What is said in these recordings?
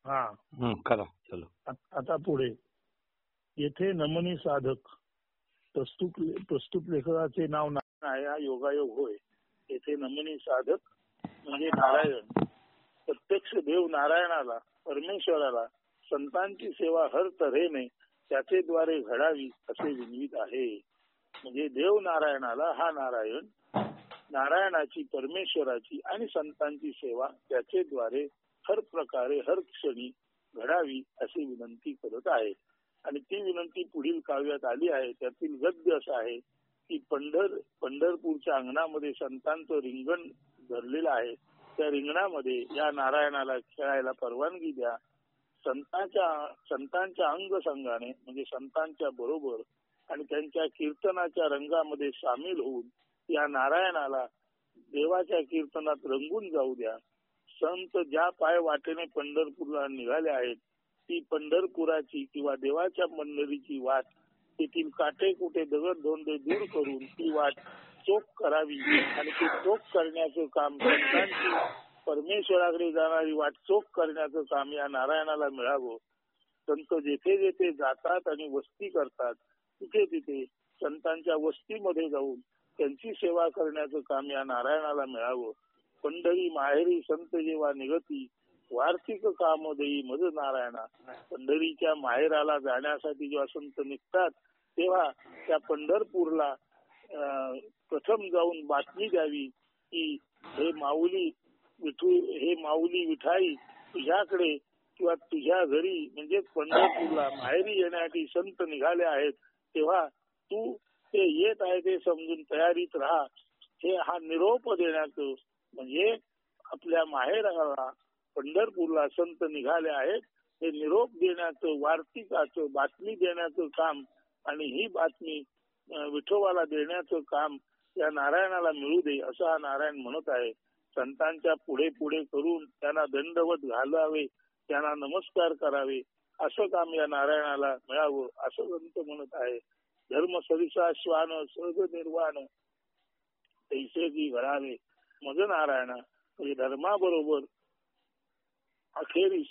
हा करा चलो. आता पुढे येथे नमनी साधक प्रस्तुत लेखकाचे नाव नारायण आहे हा योगायोग होय. येथे नमनी साधक म्हणजे नारायण प्रत्यक्ष देव नारायणाला परमेश्वराला संतांची सेवा हर तऱ्हेने त्याचे द्वारे घडावी असे विनवित आहे. म्हणजे देव नारायणाला हा नारायणाची परमेश्वराची आणि संतांची सेवा त्याचे द्वारे हर प्रकारे हर क्षणी घडावी अशी विनंती करत आहे. आणि ती विनंती पुढील काव्यात आली आहे. त्यातील गद्य असं आहे की पंढरपूरच्या अंगणामध्ये संतांचं रिंगण धरलेलं आहे. त्या रिंगणामध्ये या नारायणाला खेळायला परवानगी द्या. संतांच्या अंग संघाने म्हणजे संतांच्या बरोबर आणि त्यांच्या कीर्तनाच्या रंगामध्ये सामील होऊन या नारायणाला देवाच्या कीर्तनात रंगून जाऊ द्या. संत ज्या पाय वाटेने पंढरपूरला निघाले आहेत ती पंढरपुराची किंवा देवाच्या मंदिराची वाट तेथील काटे कुठे दगड धोंडे दूर करून ती वाट चोख करावी आणि ते चोख करण्याचं काम संतांची परमेश्वराकडे जाणारी वाट चोख करण्याचं काम या नारायणाला मिळावं. संत जेथे जेथे जातात आणि वस्ती करतात तिथे तिथे संतांच्या वस्तीमध्ये जाऊन त्यांची सेवा करण्याचं काम या नारायणाला मिळावं. पंढरी माहेरी संत जेव्हा निगती वार्षिक काम देई मज नारायणा. पंढरीच्या माहेराला जाण्यासाठी जेव्हा संत निघतात तेव्हा त्या पंढरपूरला प्रथम जाऊन बातमी द्यावी की हे माऊली विठाई तुझ्याकडे किंवा तुझ्या घरी म्हणजे पंढरपूरला माहेरी येण्यासाठी संत निघाले आहेत तेव्हा तू ते येत आहे ते समजून तयारीत राहा. हे हा निरोप देण्याचं म्हणजे आपल्या माहेराला पंढरपूरला संत निघाले आहेत हे निरोप देण्याचं वार्तिकाचं बातमी देण्याचं काम आणि ही बातमी विठोबाला देण्याचं काम या नारायणाला मिळू दे असं हा नारायण म्हणत आहे. संतांच्या पुढे पुढे करून त्यांना दंडवत घालावे त्यांना नमस्कार करावे असं काम या नारायणाला मिळावं असं संत म्हणत आहे. धर्म सरिसा श्वान सहज निर्वाण तैसे की घडावे मज नारायणा. म्हणजे धर्माबरोबर अखेरीस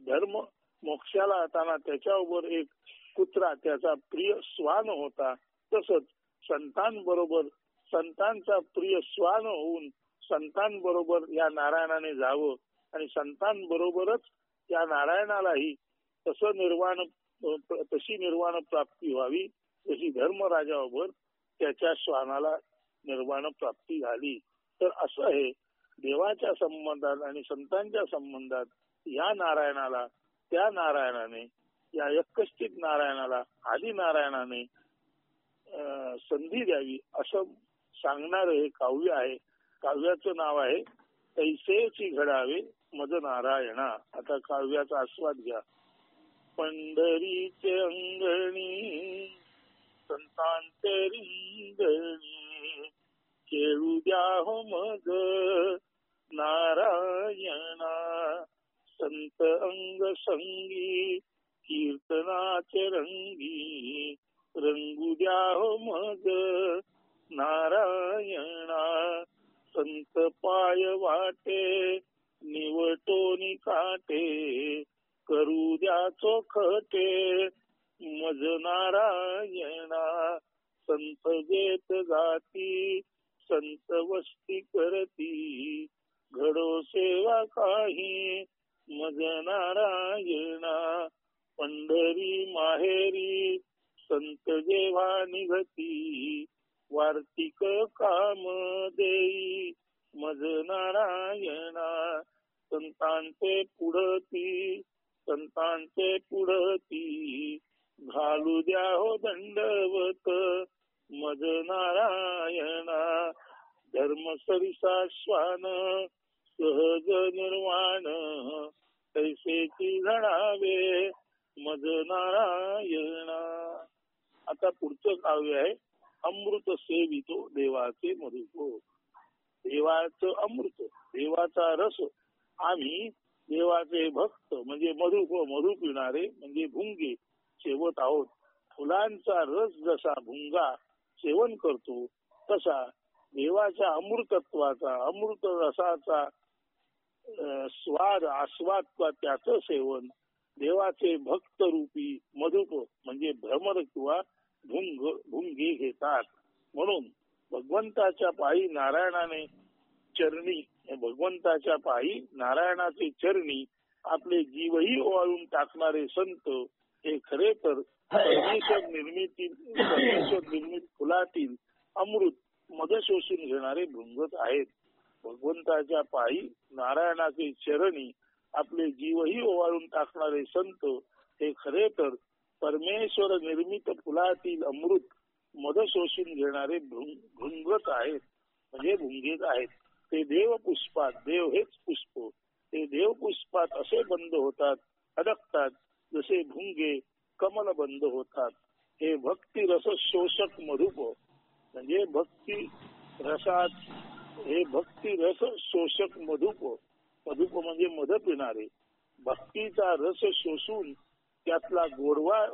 धर्म मोक्षाला जाताना त्याच्याबरोबर एक कुत्रा त्याचा प्रिय श्वान होता तसंच संतांबरोबर संतांचा प्रिय श्वान होऊन संतांबरोबर या नारायणाने जावं आणि संतांबरोबरच या नारायणालाही तशी निर्वाण प्राप्ती व्हावी जशी धर्मराजाबरोबर त्याच्या श्वानाला निर्वाण प्राप्ती झाली. तर असं हे देवाच्या संबंधात आणि संतांच्या संबंधात या नारायणाला त्या नारायणाने या एकष्टित नारायणाला आदि नारायणाने संधी द्यावी असं सांगणारं हे काव्य आहे. काव्याचं नाव आहे तैसेची घडावे मज नारायणा. आता काव्याचा आस्वाद घ्या. पंढरीचे अंगणी संतांचे रिंगणी खेळू द्या हो मज नारायणा. संत अंग संगी कीर्तनाचे रंगी रंगू द्या हो मज नारायणा. संत पाय वाटे निवटोनी काटे करू द्या चोखटे मज नारायणा. संत जेत जाती संत वस्ती करती घडो सेवा काही मज नारायणा. पंढरी माहेरी संत जेव्हा निघती वार्तिक काम देई मज नारायणा. संतांचे पुढती घालू द्या हो दंडवत मज नारायणा. धर्म सरिसा श्वान सहज निर्वाण तैसेची घडावे मज नारायणा. आता पुढचं काव्य आहे अमृत सेवितो देवाचे मधुको. देवाचं अमृत देवाचा रस आम्ही देवाचे भक्त म्हणजे मधु पिणारे म्हणजे भुंगे सेवत आहोत. फुलांचा रस जसा भुंगा सेवन करतो तसा देवाच्या अमृतत्वाचा अमृत रसाचा स्वाद आस्वाद किंवा त्याचं सेवन देवाचे भक्त रूपी मधुप म्हणजे भ्रमर किंवा भुंगे घेतात. म्हणून भगवंताच्या पायी नारायणाने चरणी भगवंताच्या पायी नारायणाचे चरणी आपले जीवही ओवाळून टाकणारे संत हे खरे तर परमेश्वर निर्मित फुलातील अमृत मध शोषून घेणारे भृंगत आहेत. भगवंताच्या पायी नारायणाचे चरणी आपले जीवही ओवाळून टाकणारे संत हे खरे तर परमेश्वर निर्मित फुलातील अमृत मध शोषून घेणारे भृंगत आहेत म्हणजे भुंगेत आहेत. ते देव पुष्पात देव हेच पुष्प ते देव पुष्पात असे बंद होतात अडकतात जसे भुंगे कमल बंद होतात. हे भक्ती रस शोषक मधुप म्हणजे भक्ती रस शोषक मधुप म्हणजे मध पिणारे भक्तीचा रस शोषून त्यातला गोडवा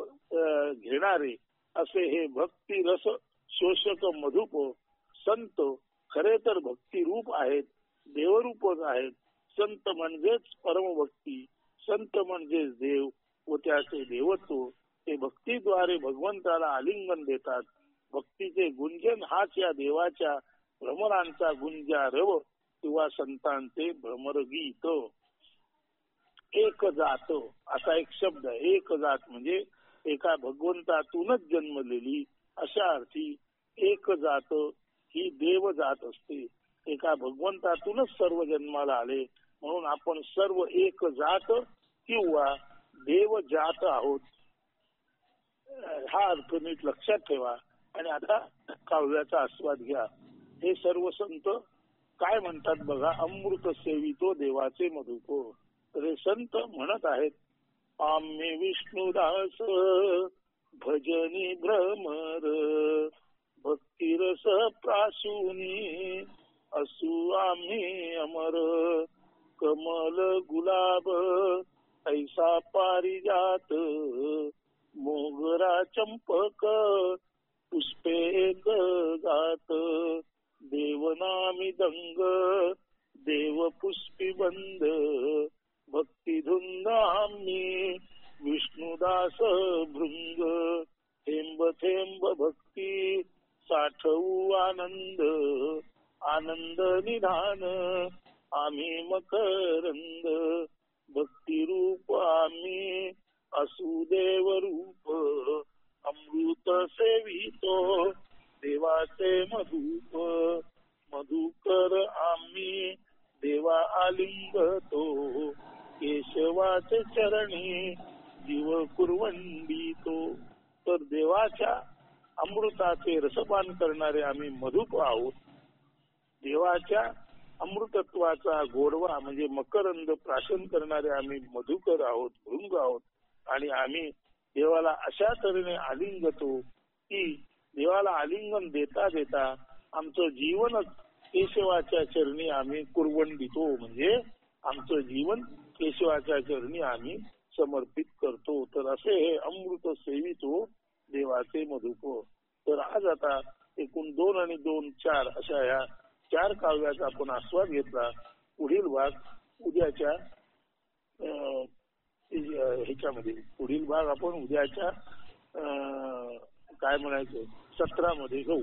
घेणारे असे हे भक्ती रस शोषक मधुप संत खरे तर भक्ती रूप आहेत देवरूपच आहेत. संत म्हणजेच परमभक्ती संत म्हणजेच देव व त्याचे देवत्व ते भक्तीद्वारे भगवंताला आलिंगन देतात. भक्तीचे गुंजन हाच या देवाच्या भ्रमरांचा गुंजारव किंवा संतांचे भ्रमरगीत. एक जात असा एक शब्द आहे. एक जात म्हणजे एका भगवंतातूनच जन्मलेली अशा अर्थी एक जात ही देव जात असते. एका भगवंतातूनच सर्व जन्माला आले म्हणून आपण सर्व एक जात किंवा देव जात आहोत हा अर्थ नीट लक्षात ठेवा. आणि आता काव्याचा आस्वाद घ्या. हे सर्व संत काय म्हणतात बघा. अमृत सेवितो देवाचे मधुप. तर हे संत म्हणत आहेत आम्ही विष्णुदास भजनी भ्रमर भक्तिरस प्राशुनी असू आम्ही अमर कमल गुलाब ऐसा पारिजात मोगरा चंपक पुष्पे एक गात देवनामी दंग देव पुष्पी बंद भक्ती धुंद आम्ही विष्णुदास भृंग थेंब थेंब भक्ती साठवू आनंद आनंद निधान आम्ही मकरंद भक्ती रूप आम्ही असू देव रूप अमृत सेवितो देवाचे मधुप मधुकर आम्ही देवा आलिंगतो केशवाचे चरणी जीव कुरवंडितो. तर देवाच्या अमृताचे रसपान करणारे आम्ही मधुप आहोत. देवाच्या अमृतत्वाचा गोडवा म्हणजे मकरंद प्राशन करणारे आम्ही मधुकर आहोत भृंग आहोत. आणि आम्ही देवाला अशा तऱ्हेने आलिंगतो की देवाला आलिंगन देता देता आमचं जीवनच केशवाच्या चरणी आम्ही कुरवंडितो म्हणजे आमचं जीवन केशवाच्या चरणी आम्ही समर्पित करतो. तर असे हे अमृत सेवितो देवाचे मधुप. तर आज आता एकूण 2 आणि 2 4 अशा ह्या 4 काव्याचा आपण आस्वाद घेतला. पुढील भाग उद्याच्या ह्याच्यामध्ये पुढील भाग आपण उद्याच्या काय म्हणायचं 17 मध्ये घेऊ.